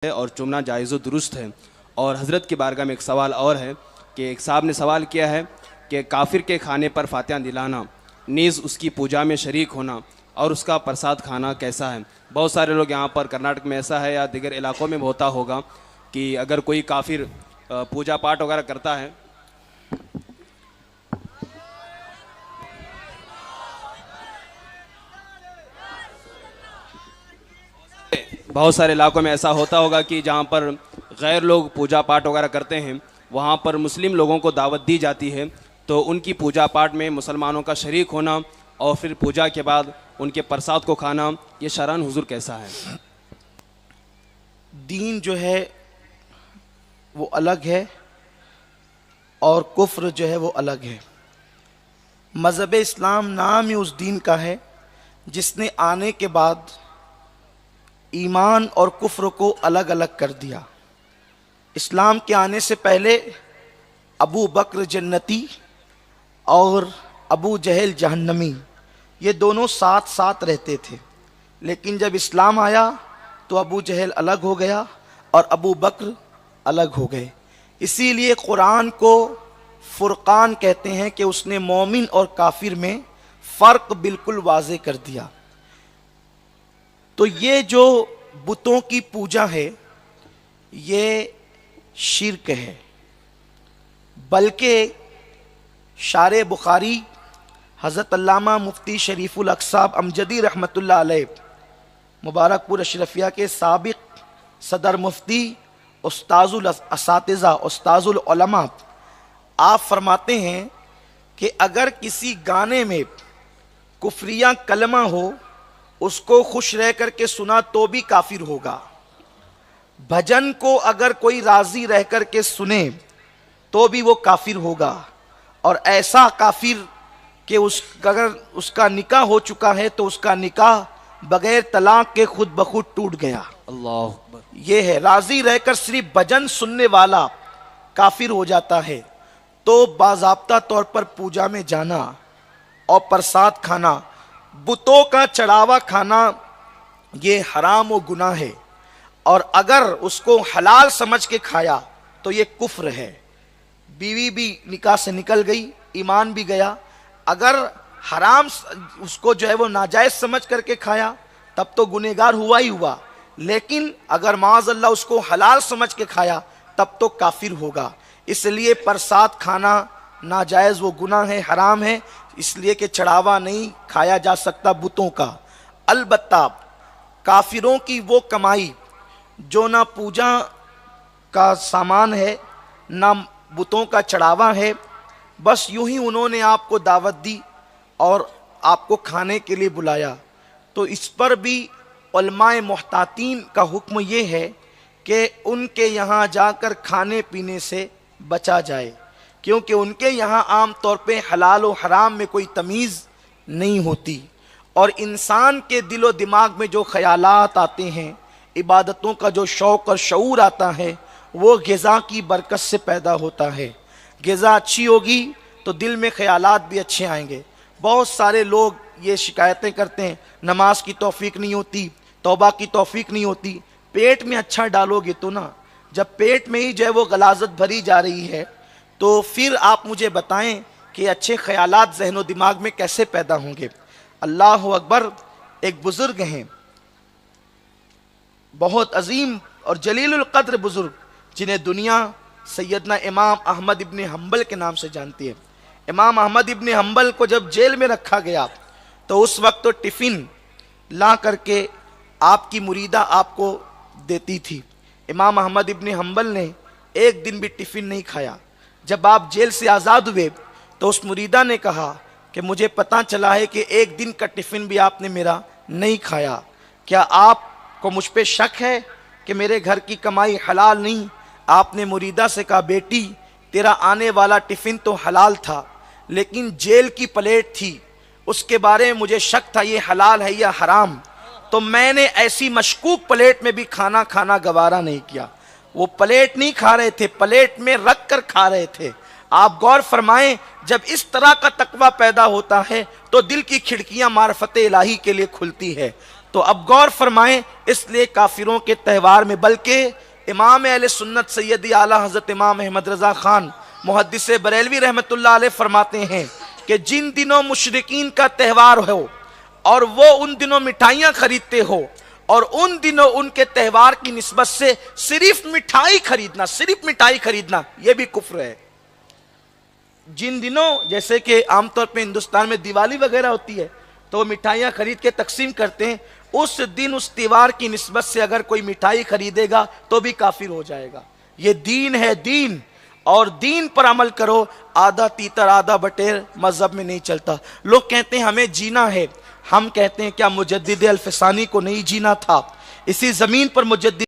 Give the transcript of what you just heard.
اور چومنا جائز و درست ہے۔ اور حضرت کی بارگاہ میں ایک سوال اور ہے کہ ایک صاحب نے سوال کیا ہے کہ کافر کے کھانے پر فاتحہ دلانا نیز اس کی پوجا میں شریک ہونا اور اس کا پرساد کھانا کیسا ہے؟ بہت سارے لوگ یہاں پر کرناٹک میں ایسا ہے یا دیگر علاقوں میں بھی ہوتا ہوگا کہ اگر کوئی کافر پوجا پاٹ وغیرہ کرتا ہے، بہت سارے علاقوں میں ایسا ہوتا ہوگا کہ جہاں پر غیر لوگ پوجا پاٹ وغیرہ کرتے ہیں، وہاں پر مسلم لوگوں کو دعوت دی جاتی ہے، تو ان کی پوجا پاٹ میں مسلمانوں کا شریک ہونا اور پھر پوجا کے بعد ان کے پرساد کو کھانا، یہ شرعاً حضور کیسا ہے؟ دین جو ہے وہ الگ ہے اور کفر جو ہے وہ الگ ہے۔ مذہب اسلام نام ہی اس دین کا ہے جس نے آنے کے بعد ایمان اور کفر کو الگ الگ کر دیا۔ اسلام کے آنے سے پہلے ابو بکر جنتی اور ابو جہل جہنمی، یہ دونوں ساتھ ساتھ رہتے تھے، لیکن جب اسلام آیا تو ابو جہل الگ ہو گیا اور ابو بکر الگ ہو گئے۔ اسی لیے قرآن کو فرقان کہتے ہیں کہ اس نے مومن اور کافر میں فرق بالکل واضح کر دیا۔ تو یہ جو بتوں کی پوجا ہے یہ شرک ہے، بلکہ شارح بخاری حضرت علامہ مفتی شریف الاقصاب امجدی رحمۃ اللہ علیہ، مبارک پور اشرفیہ کے سابق صدر مفتی، استاذ الاساتذہ، استاذ العلماء، آپ فرماتے ہیں کہ اگر کسی گانے میں کفریہ کلمہ ہو، اس کو خوش رہ کر کے سنا تو بھی کافر ہوگا۔ بھجن کو اگر کوئی راضی رہ کر کے سنے تو بھی وہ کافر ہوگا، اور ایسا کافر کہ اگر اس کا نکاح ہو چکا ہے تو اس کا نکاح بغیر طلاق کے خود بخود ٹوٹ گیا۔ اللہ اکبر۔ یہ ہے راضی رہ کر صرف بھجن سننے والا کافر ہو جاتا ہے۔ تو باضابطہ طور پر پوجا میں جانا اور پرساد کھانا، بتوں کا چڑھاوا کھانا، یہ حرام و گناہ ہے، اور اگر اس کو حلال سمجھ کے کھایا تو یہ کفر ہے۔ بیوی بھی نکاح سے نکل گئی، ایمان بھی گیا۔ اگر حرام اس کو جو ہے وہ ناجائز سمجھ کر کے کھایا تب تو گنہگار ہوا ہی ہوا، لیکن اگر معاذ اللہ اس کو حلال سمجھ کے کھایا تب تو کافر ہوگا۔ اس لیے پرساد کھانا ناجائز وہ گناہ ہے، حرام ہے، اس لیے کہ چڑھاوا نہیں کھایا جا سکتا بتوں کا۔ البتہ کافروں کی وہ کمائی جو نہ پوجا کا سامان ہے نہ بتوں کا چڑھاوا ہے، بس یوں ہی انہوں نے آپ کو دعوت دی اور آپ کو کھانے کے لیے بلایا، تو اس پر بھی علماء محتاطین کا حکم یہ ہے کہ ان کے یہاں جا کر کھانے پینے سے بچا جائے، کیونکہ ان کے یہاں عام طور پہ حلال و حرام میں کوئی تمیز نہیں ہوتی، اور انسان کے دل و دماغ میں جو خیالات آتے ہیں، عبادتوں کا جو شوق اور شعور آتا ہے، وہ غذا کی برکت سے پیدا ہوتا ہے۔ غذا اچھی ہوگی تو دل میں خیالات بھی اچھے آئیں گے۔ بہت سارے لوگ یہ شکایتیں کرتے ہیں، نماز کی توفیق نہیں ہوتی، توبہ کی توفیق نہیں ہوتی۔ پیٹ میں اچھا ڈالو گے تو نا، جب پیٹ میں ہی جو ہے وہ غلاظت بھری جا رہی ہے تو پھر آپ مجھے بتائیں کہ اچھے خیالات ذہن و دماغ میں کیسے پیدا ہوں گے؟ اللہ اکبر۔ ایک بزرگ ہیں، بہت عظیم اور جلیل القدر بزرگ، جنہیں دنیا سیدنا امام احمد ابن حنبل کے نام سے جانتی ہے۔ امام احمد ابن حنبل کو جب جیل میں رکھا گیا تو اس وقت تو ٹفن لا کر کے آپ کی مریدہ آپ کو دیتی تھی۔ امام احمد ابن حنبل نے ایک دن بھی ٹفن نہیں کھایا۔ جب آپ جیل سے آزاد ہوئے تو اس مریدہ نے کہا کہ مجھے پتہ چلا ہے کہ ایک دن کا ٹفن بھی آپ نے میرا نہیں کھایا، کیا آپ کو مجھ پہ شک ہے کہ میرے گھر کی کمائی حلال نہیں؟ آپ نے مریدہ سے کہا، بیٹی تیرا آنے والا ٹفن تو حلال تھا، لیکن جیل کی پلیٹ تھی، اس کے بارے میں مجھے شک تھا یہ حلال ہے یا حرام، تو میں نے ایسی مشکوک پلیٹ میں بھی کھانا گوارا نہیں کیا۔ وہ پلیٹ نہیں کھا رہے تھے، پلیٹ میں رکھ کر کھا رہے تھے۔ آپ غور فرمائیں، جب اس طرح کا تقوی پیدا ہوتا ہے تو دل کی کھڑکیاں معرفت الہی کے لیے کھلتی ہے۔ تو اب غور فرمائیں، اس لیے کافروں کے تہوار میں، بلکہ امام اہل سنت سیدی اعلیٰ حضرت امام احمد رضا خان محدث بریلوی رحمت اللہ علیہ فرماتے ہیں کہ جن دنوں مشرکین کا تہوار ہو اور وہ ان دنوں مٹھائیاں خریدتے ہو اور ان دنوں ان کے تہوار کی نسبت سے صرف مٹھائی خریدنا یہ بھی کفر ہے۔ جن دنوں جیسے کہ عام طور پہ ہندوستان میں دیوالی وغیرہ ہوتی ہے تو وہ مٹھائیاں خرید کے تقسیم کرتے ہیں، اس دن اس تہوار کی نسبت سے اگر کوئی مٹھائی خریدے گا تو بھی کافر ہو جائے گا۔ یہ دین ہے، دین، اور دین پر عمل کرو، آدھا تیتر آدھا بٹیر مذہب میں نہیں چلتا۔ لوگ کہتے ہیں ہمیں جینا ہے، ہم کہتے ہیں کیا مجدد الفسانی کو نہیں جینا تھا؟ اسی زمین پر مجدد